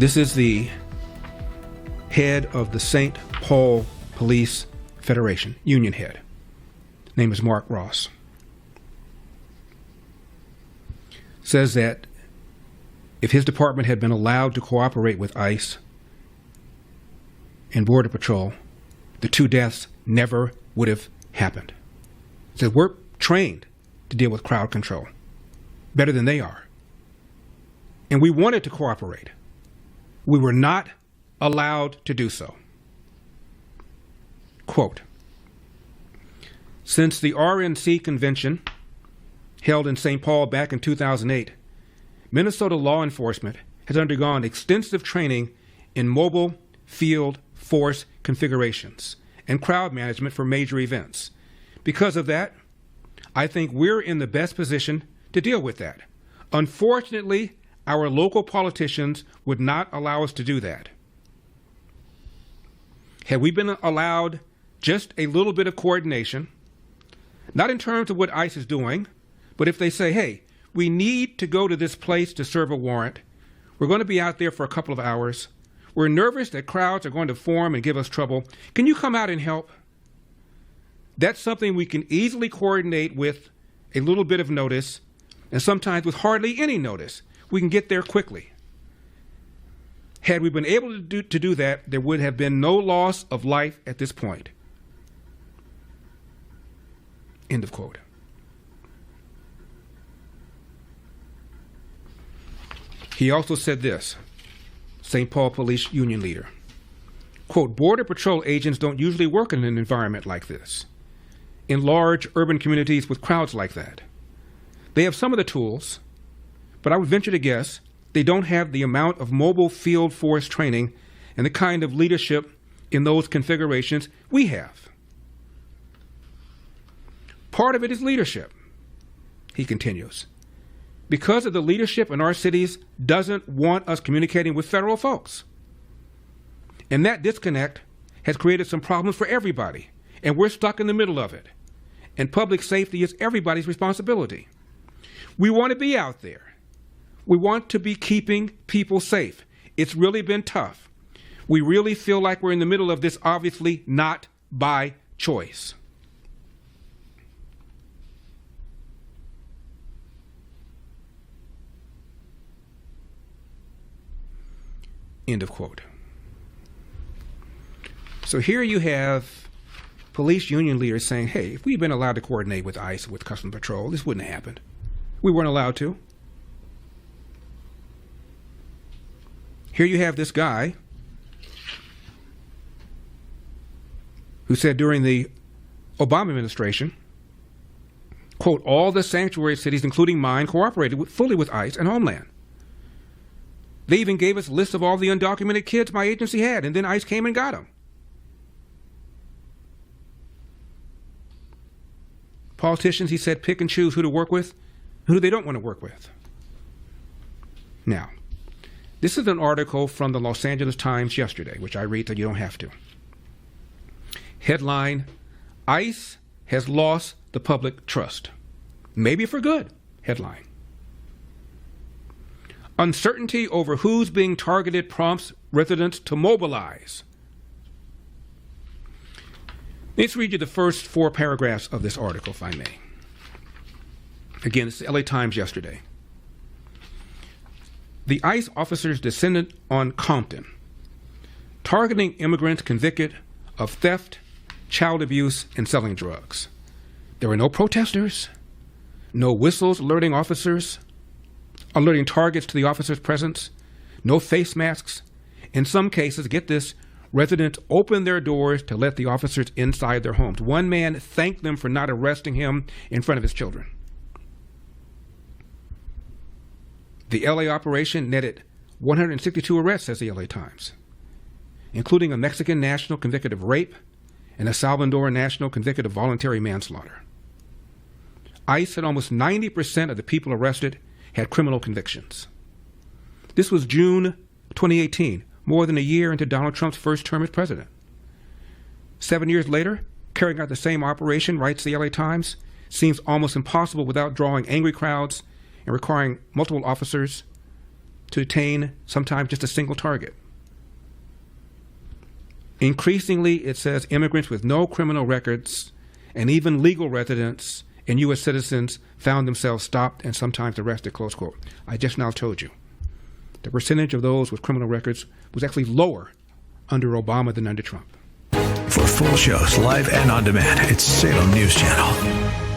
This is the head of the St. Paul Police Federation, union head. Name is Mark Ross. Says that if his department had been allowed to cooperate with ICE and Border Patrol, the 2 deaths never would have happened. Says we're trained to deal with crowd control better than they are. And we wanted to cooperate. We were not allowed to do so. Quote, since the RNC convention held in St. Paul back in 2008, Minnesota law enforcement has undergone extensive training in mobile field force configurations and crowd management for major events. Because of that, I think we're in the best position to deal with that. Unfortunately, our local politicians would not allow us to do that. Had we been allowed just a little bit of coordination, not in terms of what ICE is doing, but if they say, hey, we need to go to this place to serve a warrant, we're going to be out there for a couple of hours, we're nervous that crowds are going to form and give us trouble, can you come out and help? That's something we can easily coordinate with a little bit of notice, and sometimes with hardly any notice. We can get there quickly. Had we been able to do that, there would have been no loss of life at this point. End of quote. He also said this, St. Paul Police Union leader, quote, Border Patrol agents don't usually work in an environment like this, in large urban communities with crowds like that. They have some of the tools, but I would venture to guess they don't have the amount of mobile field force training and the kind of leadership in those configurations we have. Part of it is leadership, he continues, because of the leadership in our cities doesn't want us communicating with federal folks. And that disconnect has created some problems for everybody, and we're stuck in the middle of it. And public safety is everybody's responsibility. We want to be out there. We want to be keeping people safe. It's really been tough. We really feel like we're in the middle of this, obviously not by choice. End of quote. So here you have police union leaders saying, hey, if we'd been allowed to coordinate with ICE, with Customs Patrol, this wouldn't have happened. We weren't allowed to. Here you have this guy who said during the Obama administration, quote, all the sanctuary cities, including mine, cooperated fully with ICE and Homeland. They even gave us a list of all the undocumented kids my agency had, and then ICE came and got them. Politicians, he said, pick and choose who to work with, who they don't want to work with. Now, this is an article from the Los Angeles Times yesterday, which I read so you don't have to. Headline, ICE has lost the public trust. Maybe for good, headline. Uncertainty over who's being targeted prompts residents to mobilize. Let's read you the first 4 paragraphs of this article, if I may. Again, it's the LA Times yesterday. The ICE officers descended on Compton, targeting immigrants convicted of theft, child abuse, and selling drugs. There were no protesters, no whistles alerting targets to the officers' presence, no face masks. In some cases, get this, residents opened their doors to let the officers inside their homes. One man thanked them for not arresting him in front of his children. The LA operation netted 162 arrests, says the LA Times, including a Mexican national convicted of rape and a Salvadoran national convicted of voluntary manslaughter. ICE said almost 90% of the people arrested had criminal convictions. This was June 2018, more than a year into Donald Trump's first term as president. 7 years later, carrying out the same operation, writes the LA Times, seems almost impossible without drawing angry crowds and requiring multiple officers to attain sometimes just a single target. Increasingly, it says immigrants with no criminal records and even legal residents and U.S. citizens found themselves stopped and sometimes arrested, close quote. I just now told you. The percentage of those with criminal records was actually lower under Obama than under Trump. For full shows, live and on demand, it's Salem News Channel.